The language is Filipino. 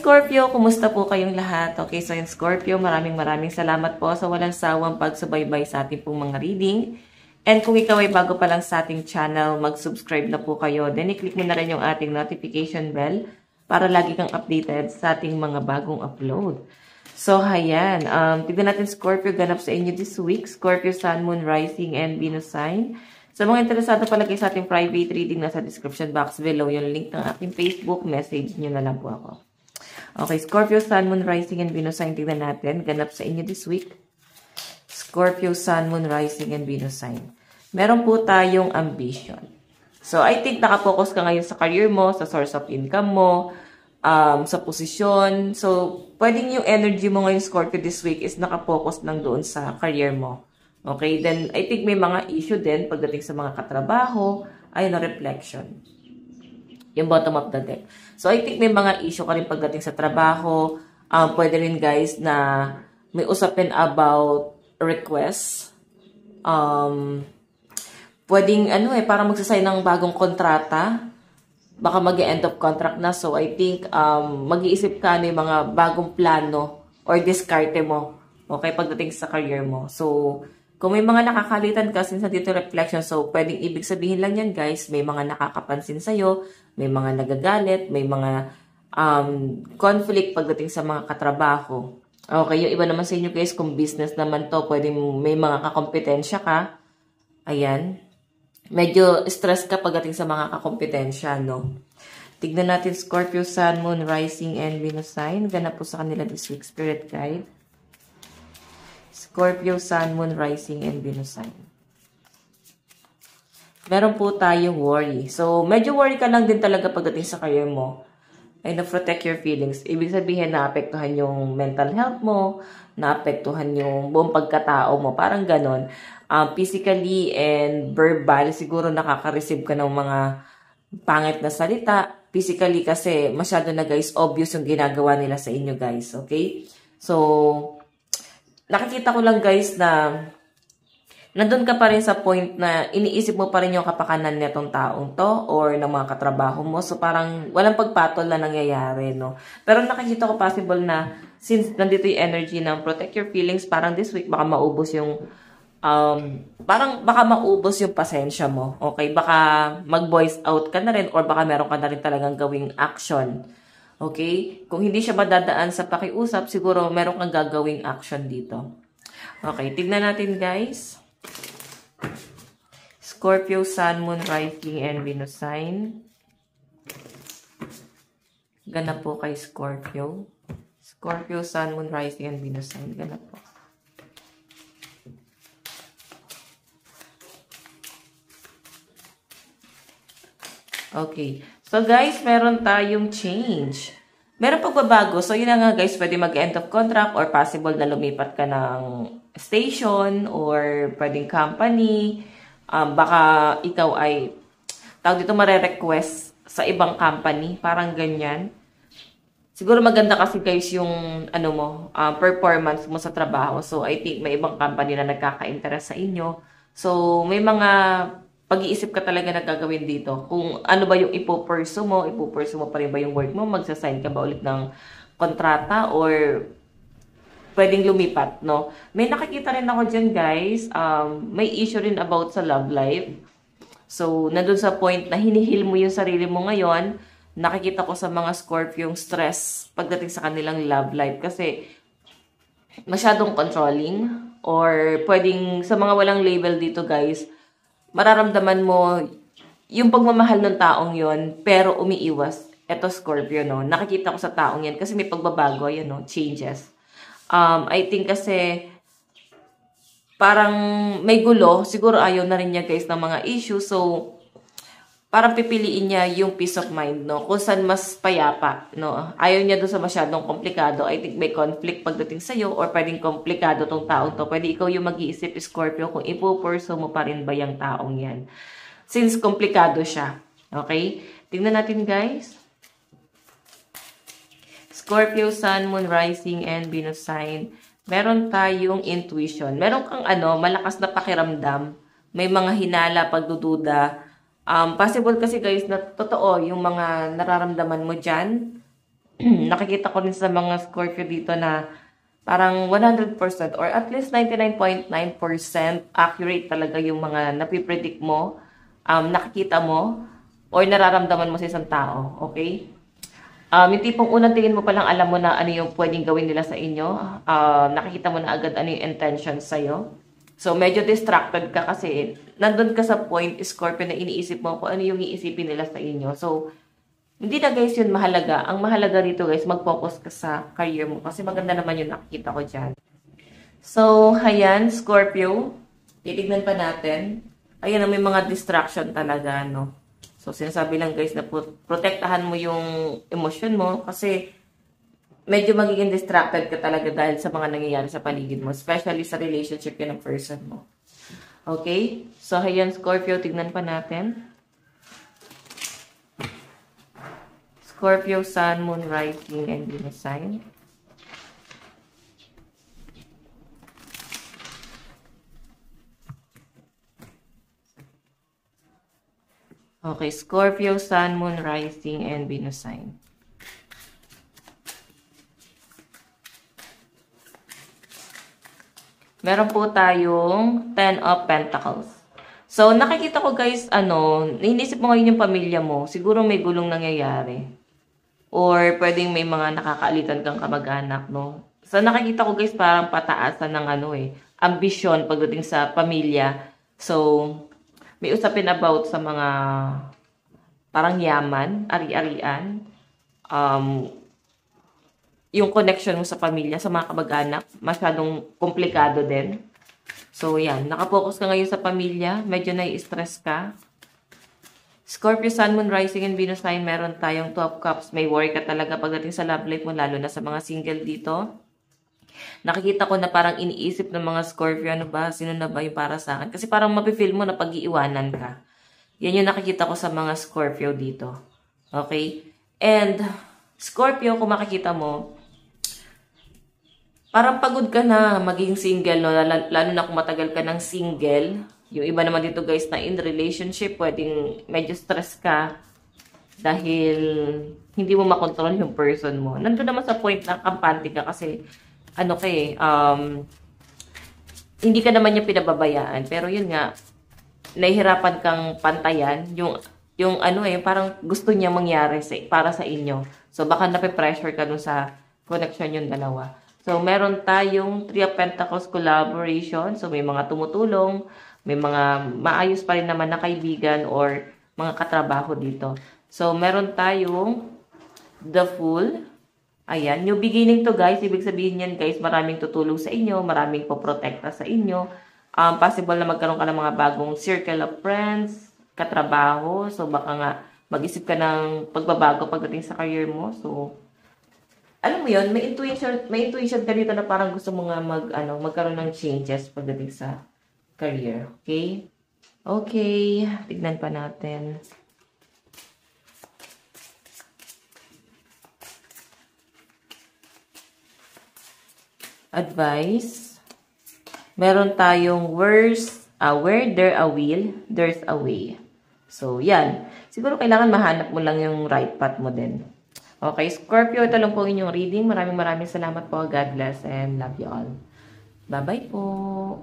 Scorpio, kumusta po kayong lahat? Okay, so yung Scorpio, maraming salamat po sa walang sawang pagsubaybay sa ating pong mga reading. And kung ikaw ay bago pa lang sa ating channel, mag-subscribe na po kayo. Then i-click mo na rin yung ating notification bell para lagi kang updated sa ating mga bagong upload. So, ayan. Tignan natin Scorpio, ganap sa inyo this week. Scorpio, Sun, Moon, Rising, and Venus sign. Sa mga interesado palagay sa ating private reading, nasa description box below yung link ng aking Facebook. Message nyo na lang po ako. Okay, Scorpio, Sun, Moon, Rising, and Venus sign. Tignan natin. Ganap sa inyo this week. Scorpio, Sun, Moon, Rising, and Venus sign. Meron po tayong ambition. So, I think nakapokus ka ngayon sa career mo, sa source of income mo, sa posisyon. So, pwedeng yung energy mo ngayon, Scorpio, this week is nakapokus lang doon sa career mo. Okay? Then, I think may mga issue din pagdating sa mga katrabaho. Ayun na, reflection. Yung bottom of the deck. So, I think may mga issue ka rin pagdating sa trabaho. Pwede rin, guys, na may usapin about requests. Pwedeng, parang magsasign ng bagong kontrata. Baka mag-end of contract na. So, I think, mag-iisip ka yung mga bagong plano or diskarte mo. Okay, pagdating sa career mo. So, kung may mga nakakalitan ka, since dito reflection, so, pwedeng ibig sabihin lang yan, guys, may mga nakakapansin sa'yo, may mga nagagalit, may mga conflict pagdating sa mga katrabaho. Okay, yung iba naman sa inyo, guys, kung business naman to, pwedeng may mga kakompetensya ka. Ayan. Medyo stress ka pagdating sa mga kakompetensya, no? Tignan natin Scorpio, Sun, Moon, Rising, and Venus sign. Ganap po sa kanila this week, Spirit Guide. Scorpio, Sun, Moon, Rising, and Venus sign. Meron po tayong worry. So, medyo worry ka lang din talaga pagdating sa career mo. Ay na-protect your feelings. Ibig sabihin, naapektuhan yung mental health mo, naapektuhan yung buong pagkatao mo. Parang ganon. Physically and verbal, siguro nakaka-receive ka ng mga pangit na salita. Physically kasi masyado na, guys, obvious yung ginagawa nila sa inyo, guys. Okay? So, nakikita ko lang, guys, na nandun ka pa rin sa point na iniisip mo pa rin yung kapakanan nitong taong to or ng mga katrabaho mo. So, parang walang pagpatol na nangyayari, no? Pero nakikita ko possible na since nandito yung energy ng protect your feelings, parang this week baka maubos yung baka maubos yung pasensya mo. Okay? Baka mag-voice out ka na rin or baka meron ka na rin talagang gawing action. Okay? Kung hindi siya madadaan sa pakiusap, siguro meron kang gagawing action dito. Okay, tignan natin, guys. Scorpio, Sun, Moon, Rising, and Venus sign. Ganap po kay Scorpio. Scorpio, Sun, Moon, Rising, and Venus sign. Ganap po. Okay. So, guys, meron tayong change. Meron pagbabago. So, yun na nga, guys, pwede mag-end of contract or possible na lumipat ka ng station or pwedeng company. Baka ikaw ay, tawag dito, mare-request sa ibang company. Parang ganyan. Siguro maganda kasi, guys, yung performance mo sa trabaho. So, I think may ibang company na nagkaka-interest sa inyo. So, may mga pag-iisip ka talaga na gagawin dito. Kung ano ba yung ipo-pursue mo pa rin ba yung work mo, magsasign ka ba ulit ng kontrata or pwedeng lumipat, no? May nakikita rin ako dyan, guys. May issue rin about sa love life. So, nandun sa point na hinihil mo yung sarili mo ngayon, nakikita ko sa mga Scorpio yung stress pagdating sa kanilang love life kasi masyadong controlling or pwedeng sa mga walang label dito, guys, mararamdaman mo yung pagmamahal ng taong yon pero umiiwas. Eto, Scorpio, no? Nakikita ko sa taong yan kasi may pagbabago, yan, no? Changes. I think kasi parang may gulo. Siguro ayaw na rin niya, guys, ng mga issues. So, parang pipiliin niya yung peace of mind, no? Kung saan mas payapa, no? Ayaw niya doon sa masyadong komplikado. I think may conflict pagdating sa'yo or pwedeng komplikado tong taong to. Pwede ikaw yung mag-iisip, Scorpio, kung ipupurso mo pa rin ba yung taong yan. Since komplikado siya. Okay? Tingnan natin, guys. Scorpio, Sun, Moon, Rising, and Venus sign. Meron tayong intuition. Meron kang malakas na pakiramdam. May mga hinala, pagdududa. Possible kasi, guys, na totoo yung mga nararamdaman mo dyan. nakikita ko rin sa mga Scorpio dito na parang 100% or at least 99.9% accurate talaga yung mga napipredict mo, nakikita mo, or nararamdaman mo sa isang tao. Okay? Yung tipong unang tingin mo palang alam mo na ano yung pwedeng gawin nila sa inyo. Nakikita mo na agad ano yung intention sa'yo. So, medyo distracted ka kasi nandun ka sa point, Scorpio, na iniisip mo kung ano yung iisipin nila sa inyo. So, hindi na guys yun mahalaga. Ang mahalaga rito guys, mag-focus ka sa career mo kasi maganda naman yung nakikita ko dyan. So, ayan, Scorpio. Titignan pa natin. Ayan, may mga distraction talaga, no? So, sinasabi lang guys na protektahan mo yung emosyon mo kasi medyo magiging distracted ka talaga dahil sa mga nangyayari sa paligid mo, especially sa relationship yun ng person mo. Okay? So, ayan, Scorpio, tignan pa natin. Scorpio, Sun, Moon, Rising, and Venus sign. Okay, Scorpio, Sun, Moon, Rising, and Venus sign. Meron po tayong 10 of Pentacles. So, nakikita ko guys, inisip mo ngayon yung pamilya mo, siguro may gulong nangyayari. Or pwedeng may mga nakakaalitan kang kamag-anak, no? So, nakikita ko guys, parang pataasan ng ambisyon pagdating sa pamilya. So, may usapin about sa mga parang yaman, ari-arian, yung connection mo sa pamilya, sa mga kamag-anak, masyadong komplikado din. So, yan. Nakapokus ka ngayon sa pamilya. Medyo nai-stress ka. Scorpio, Sun, Moon, Rising, and Venus sign. Meron tayong 12 cups. May worry ka talaga pagdating sa love life mo, lalo na sa mga single dito. Nakikita ko na parang iniisip ng mga Scorpio, ano ba? Sino na ba yung para sa akin? Kasi parang mapifeel mo na pag-iiwanan ka. Yan yung nakikita ko sa mga Scorpio dito. Okay? And, Scorpio, kung makikita mo, parang pagod ka na maging single, no? Lalo na kung matagal ka ng single. Yung iba naman dito guys na in relationship, pwedeng medyo stress ka dahil hindi mo makontrol yung person mo. Nandun naman sa point na kampante ka kasi hindi ka naman niya pinababayaan. Pero yun nga, nahihirapan kang pantayan yung parang gusto niya mangyari para sa inyo. So baka nape-pressure ka dun sa connection yung dalawa. So, meron tayong 3 of Pentacles collaboration. So, may mga tumutulong, may mga maayos pa rin naman na kaibigan or mga katrabaho dito. So, meron tayong The Fool. Ayan, new beginning to guys. Ibig sabihin yan guys, maraming tutulong sa inyo, maraming poprotekta sa inyo. Possible na magkaroon ka ng mga bagong circle of friends, katrabaho. So, baka nga mag-isip ka ng pagbabago pagdating sa career mo. So, alam mo yun, may intuition ka dito na parang gusto mo nga magkaroon ng changes pagdating sa career. Okay? Okay. Tignan pa natin. Advice. Meron tayong where there a will, there's a way. So, yan. Siguro kailangan mahanap mo lang yung right path mo din. Okay, Scorpio, ito lang po inyong reading. Maraming salamat po. God bless and love you all. Bye-bye po.